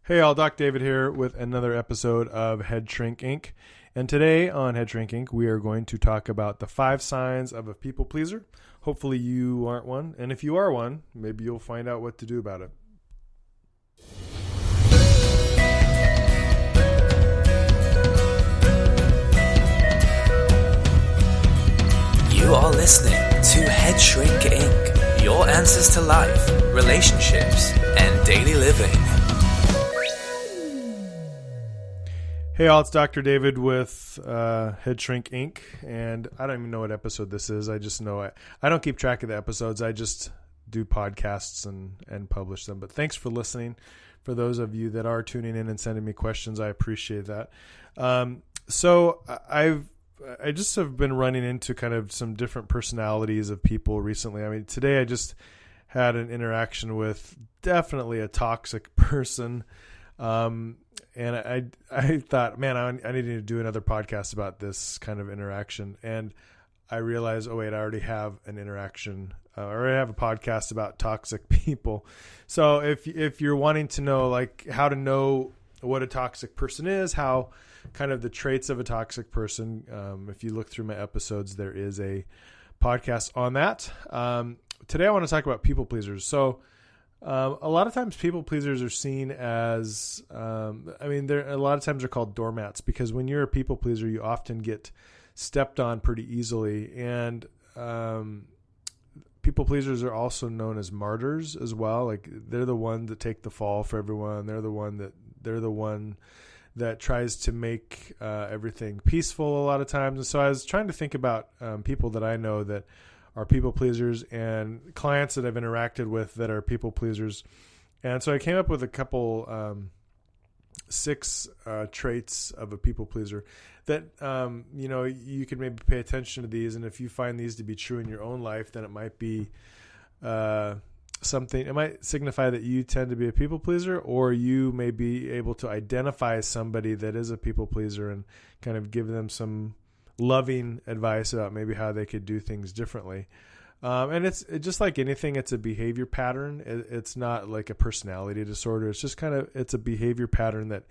Hey all, Doc David here with another episode of Head Shrink Inc. And today on Head Shrink Inc. we are going to talk about the 5 signs of a people pleaser. Hopefully you aren't one, and if you are one, maybe you'll find out what to do about it. You are listening to Head Shrink Inc., your answers to life, relationships, and daily living. Hey all, it's Dr. David with Head Shrink Inc. And I don't even know what episode this is. I just know I don't keep track of the episodes. I just do podcasts and publish them. But thanks for listening. For those of you that are tuning in and sending me questions, I appreciate that. So I just have been running into kind of some different personalities of people recently. I mean, today I just had an interaction with definitely a toxic person. And I thought, man, I need to do another podcast about this kind of interaction. And I realized, oh wait, I already have an interaction. I already have a podcast about toxic people. So if you're wanting to know like how to know what a toxic person is, how kind of the traits of a toxic person, if you look through my episodes, there is a podcast on that. Today I want to talk about people pleasers. So a lot of times people pleasers are seen as, a lot of times they're called doormats, because when you're a people pleaser, you often get stepped on pretty easily. And people pleasers are also known as martyrs as well. Like they're the one that take the fall for everyone. They're the one that tries to make everything peaceful a lot of times. And so I was trying to think about people that I know that are people pleasers and clients that I've interacted with that are people pleasers. And so I came up with a couple, 6 traits of a people pleaser that, you could maybe pay attention to these. And if you find these to be true in your own life, then it might be something, it might signify that you tend to be a people pleaser, or you may be able to identify somebody that is a people pleaser and kind of give them some loving advice about maybe how they could do things differently. And it's just like anything, it's a behavior pattern. It's not like a personality disorder. It's just it's a behavior pattern that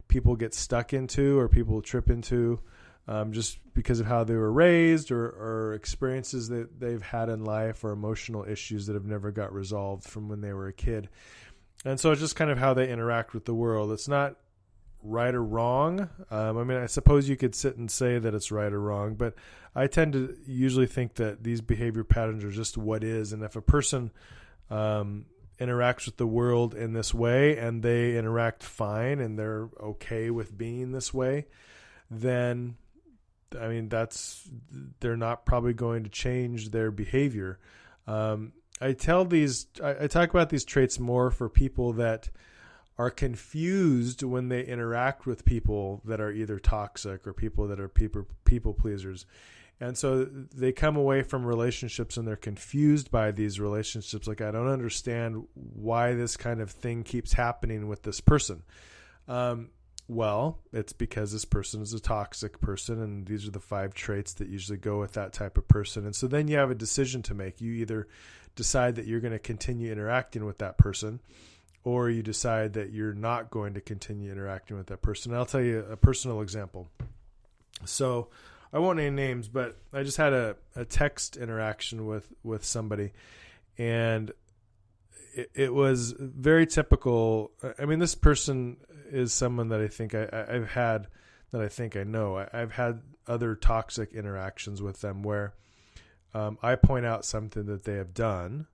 people get stuck into or people trip into just because of how they were raised or experiences that they've had in life or emotional issues that have never got resolved from when they were a kid. And so it's just kind of how they interact with the world. It's not right or wrong. I suppose you could sit and say that it's right or wrong, but I tend to usually think that these behavior patterns are just what is. And if a person interacts with the world in this way and they interact fine and they're okay with being this way, then they're not probably going to change their behavior. I talk about these traits more for people that are confused when they interact with people that are either toxic or people that are people pleasers. And so they come away from relationships and they're confused by these relationships. Like, I don't understand why this kind of thing keeps happening with this person. Well, it's because this person is a toxic person, and these are the 5 traits that usually go with that type of person. And so then you have a decision to make. You either decide that you're going to continue interacting with that person, or you decide that you're not going to continue interacting with that person. And I'll tell you a personal example. So I won't name names, but I just had a text interaction with somebody, and it was very typical. I mean, this person is someone that I think I've had, that I think I know. I've had other toxic interactions with them where I point out something that they have done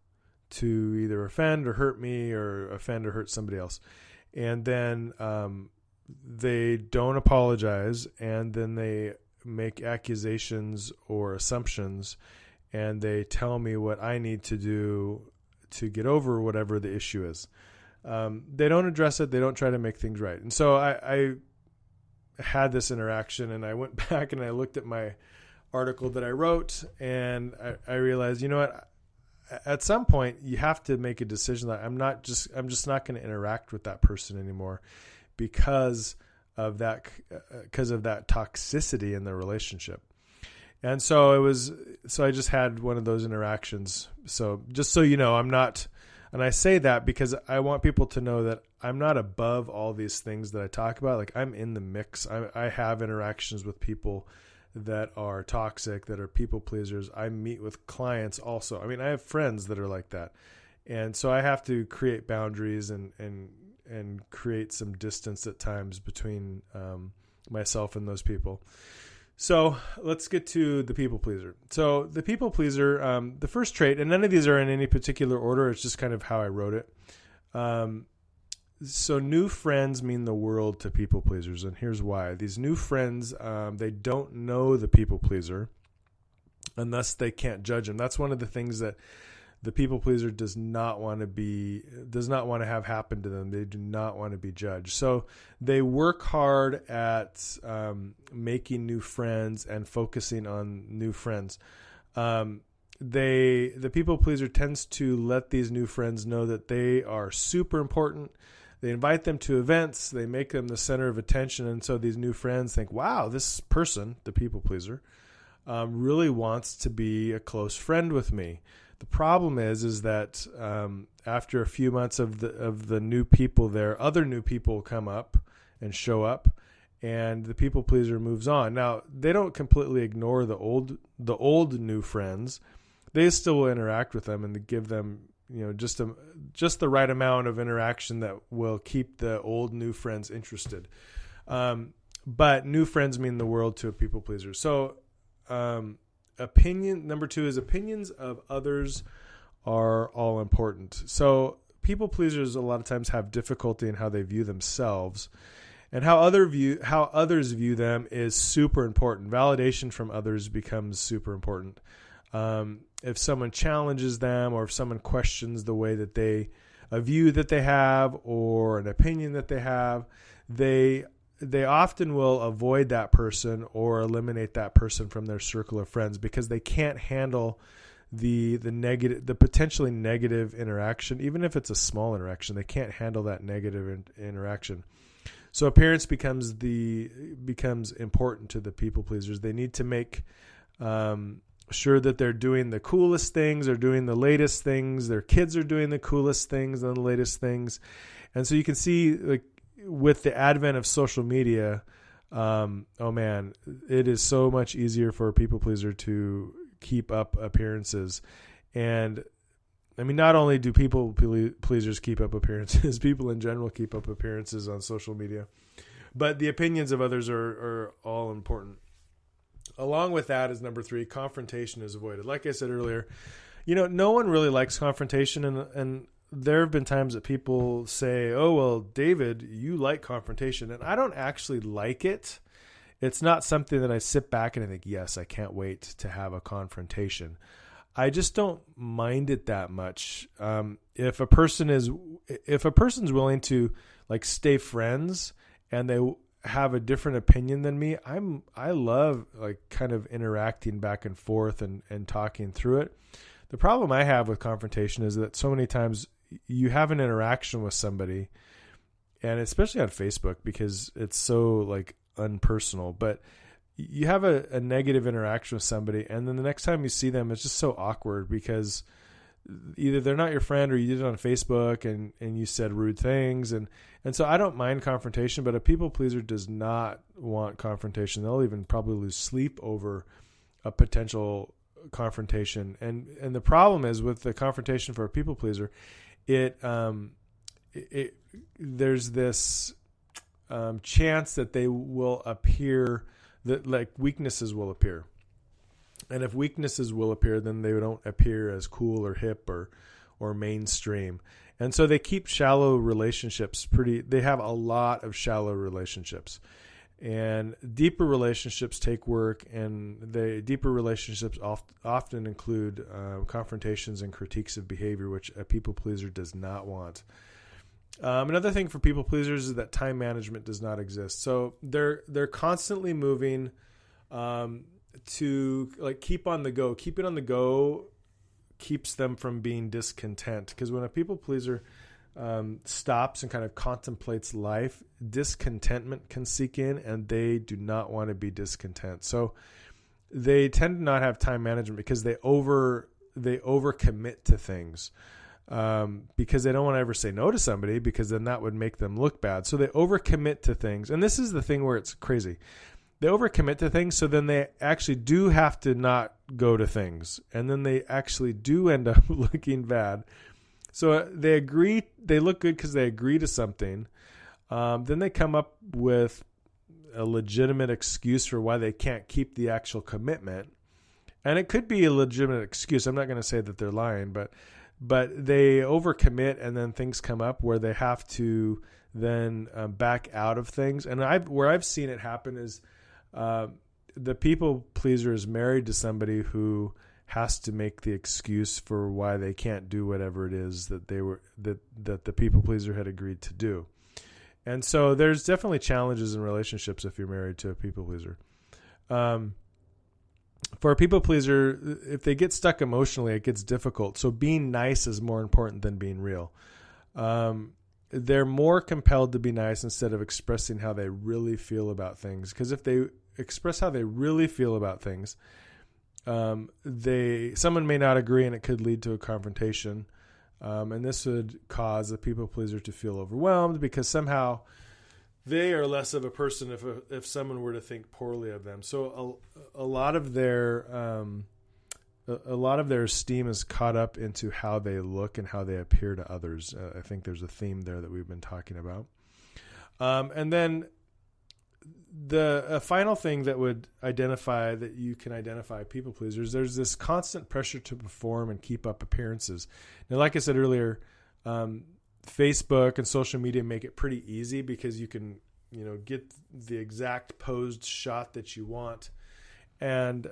to either offend or hurt me, or offend or hurt somebody else. And then they don't apologize, and then they make accusations or assumptions, and they tell me what I need to do to get over whatever the issue is. They don't address it. They don't try to make things right. And so I had this interaction, and I went back and I looked at my article that I wrote, and I realized, you know what? At some point you have to make a decision that I'm just not going to interact with that person anymore because of that toxicity in the relationship. And so I just had one of those interactions. So just so you know, I'm not And I say that because I want people to know that I'm not above all these things that I talk about. Like, I'm in the mix. I have interactions with people that are toxic, that are people pleasers. I meet with clients also. I mean, I have friends that are like that. And so I have to create boundaries and create some distance at times between myself and those people. So let's get to the people pleaser. So the people pleaser, the first trait, and none of these are in any particular order. It's just kind of how I wrote it. So new friends mean the world to people pleasers. And here's why. These new friends, they don't know the people pleaser, and thus they can't judge him. That's one of the things that the people pleaser does not want to have happen to them. They do not want to be judged. So they work hard at making new friends and focusing on new friends. The people pleaser tends to let these new friends know that they are super important. They invite them to events. They make them the center of attention. And so these new friends think, wow, this person, the people pleaser, really wants to be a close friend with me. The problem is that after a few months of the new people there, other new people come up and show up, and the people pleaser moves on. Now, they don't completely ignore the old new friends. They still will interact with them and give them, just the right amount of interaction that will keep the old new friends interested. But new friends mean the world to a people pleaser. So, number 2 is opinions of others are all important. So people pleasers a lot of times have difficulty in how they view themselves, and how others view them is super important. Validation from others becomes super important. If someone challenges them, or if someone questions the way that a view that they have or an opinion that they have, they often will avoid that person or eliminate that person from their circle of friends because they can't handle the potentially negative interaction. Even if it's a small interaction, they can't handle that negative interaction. So appearance becomes important to the people pleasers. They need to make sure that they're doing the coolest things, they're doing the latest things, their kids are doing the coolest things and the latest things. And so you can see, like, with the advent of social media, oh man, it is so much easier for a people pleaser to keep up appearances. And I mean, not only do people pleasers keep up appearances, people in general keep up appearances on social media, but the opinions of others are all important. Along with that is number 3, confrontation is avoided. Like I said earlier, no one really likes confrontation, and there have been times that people say, oh, well, David, you like confrontation. And I don't actually like it. It's not something that I sit back and I think, yes, I can't wait to have a confrontation. I just don't mind it that much. If a person's willing to stay friends and they have a different opinion than me, I love kind of interacting back and forth and talking through it. The problem I have with confrontation is that so many times you have an interaction with somebody, and especially on Facebook because it's so unpersonal, but you have a negative interaction with somebody, and then the next time you see them, it's just so awkward because either they're not your friend or you did it on Facebook and you said rude things. And so I don't mind confrontation, but a people pleaser does not want confrontation. They'll even probably lose sleep over a potential confrontation. And the problem is with the confrontation for a people pleaser, there's this chance that they will appear, that weaknesses will appear. And if weaknesses will appear, then they don't appear as cool or hip or mainstream. And so they keep shallow relationships they have a lot of shallow relationships. And deeper relationships take work, and deeper relationships often include confrontations and critiques of behavior, which a people pleaser does not want. Another thing for people pleasers is that time management does not exist. So they're constantly moving to keep on the go. Keep it on the go keeps them from being discontent, because when a people pleaser stops and kind of contemplates life, discontentment can seep in, and they do not want to be discontent. So they tend to not have time management because they overcommit to things. because they don't want to ever say no to somebody, because then that would make them look bad. So they overcommit to things. And this is the thing where it's crazy. They overcommit to things, so then they actually do have to not go to things. And then they actually do end up looking bad. So they look good because they agree to something. Then they come up with a legitimate excuse for why they can't keep the actual commitment. And it could be a legitimate excuse. I'm not going to say that they're lying, but they overcommit, and then things come up where they have to then back out of things. And where I've seen it happen is the people pleaser is married to somebody who has to make the excuse for why they can't do whatever it is that that the people pleaser had agreed to do. And so there's definitely challenges in relationships if you're married to a people pleaser. For a people pleaser, if they get stuck emotionally, it gets difficult. So being nice is more important than being real. They're more compelled to be nice instead of expressing how they really feel about things. Because if they express how they really feel about things, someone may not agree, and it could lead to a confrontation. And this would cause a people pleaser to feel overwhelmed, because somehow they are less of a person if someone were to think poorly of them. So a lot of their esteem is caught up into how they look and how they appear to others. I think there's a theme there that we've been talking about. And then a final thing that would identify that you can identify people pleasers, there's this constant pressure to perform and keep up appearances. Now, like I said earlier, Facebook and social media make it pretty easy, because you can, get the exact posed shot that you want, and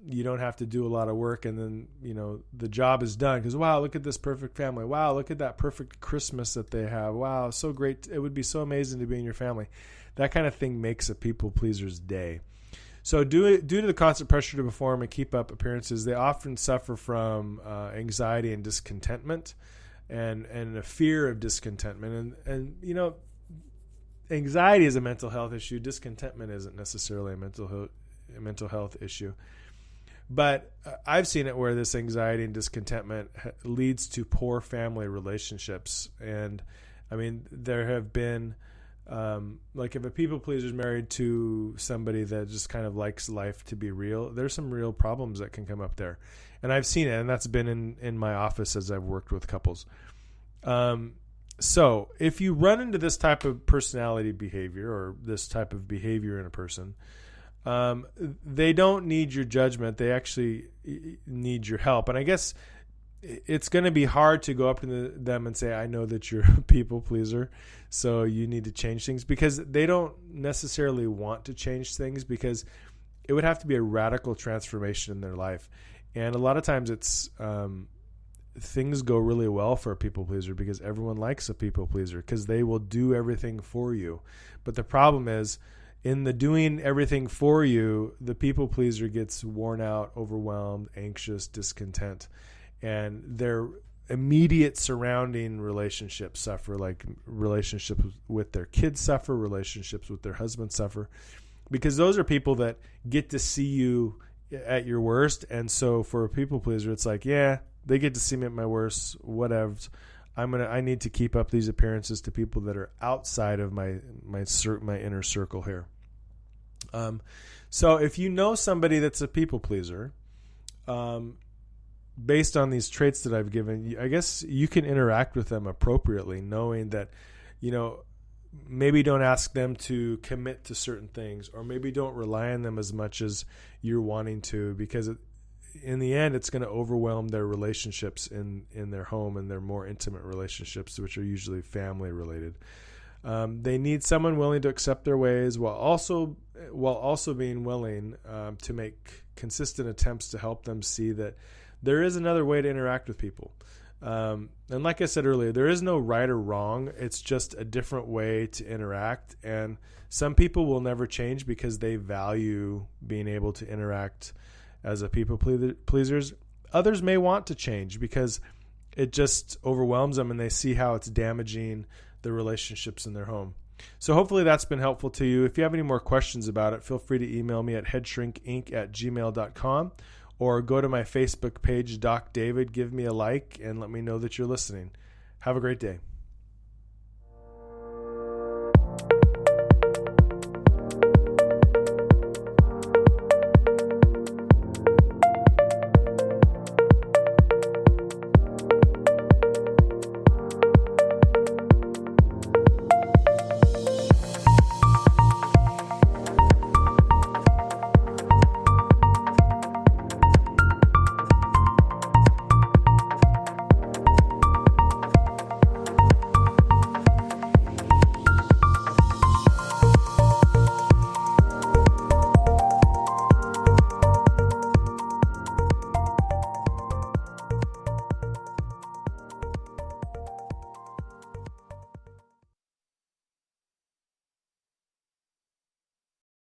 you don't have to do a lot of work, and then the job is done, because wow, look at this perfect family, wow, look at that perfect Christmas that they have, wow, so great, it would be so amazing to be in your family. That kind of thing makes a people pleaser's day. So due to the constant pressure to perform and keep up appearances, they often suffer from anxiety and discontentment, and a fear of discontentment. And anxiety is a mental health issue. Discontentment isn't necessarily a mental health issue. But I've seen it where this anxiety and discontentment leads to poor family relationships. And I mean, there have been, if a people pleaser is married to somebody that just kind of likes life to be real, there's some real problems that can come up there. And I've seen it, and that's been in my office as I've worked with couples. So if you run into this type of personality behavior, or this type of behavior in a person, they don't need your judgment. They actually need your help. And I guess it's going to be hard to go up to them and say, I know that you're a people pleaser, so you need to change things, because they don't necessarily want to change things, because it would have to be a radical transformation in their life. And a lot of times it's things go really well for a people pleaser because everyone likes a people pleaser, because they will do everything for you. But the problem is, in the doing everything for you, the people pleaser gets worn out, overwhelmed, anxious, discontent, and their immediate surrounding relationships suffer, like relationships with their kids suffer, relationships with their husband suffer, because those are people that get to see you at your worst. And so for a people pleaser, it's like, yeah, they get to see me at my worst, whatever. I need to keep up these appearances to people that are outside of my inner circle here. So if you know somebody that's a people pleaser, based on these traits that I've given, I guess you can interact with them appropriately, knowing that, maybe don't ask them to commit to certain things, or maybe don't rely on them as much as you're wanting to, because in the end, it's going to overwhelm their relationships in their home and their more intimate relationships, which are usually family related. They need someone willing to accept their ways while also being willing to make consistent attempts to help them see that there is another way to interact with people. And like I said earlier, there is no right or wrong. It's just a different way to interact. And some people will never change because they value being able to interact as a people pleasers. Others may want to change because it just overwhelms them and they see how it's damaging the relationships in their home. So hopefully that's been helpful to you. If you have any more questions about it, feel free to email me at headshrinkinc@gmail.com, or go to my Facebook page, Doc David, give me a like, and let me know that you're listening. Have a great day.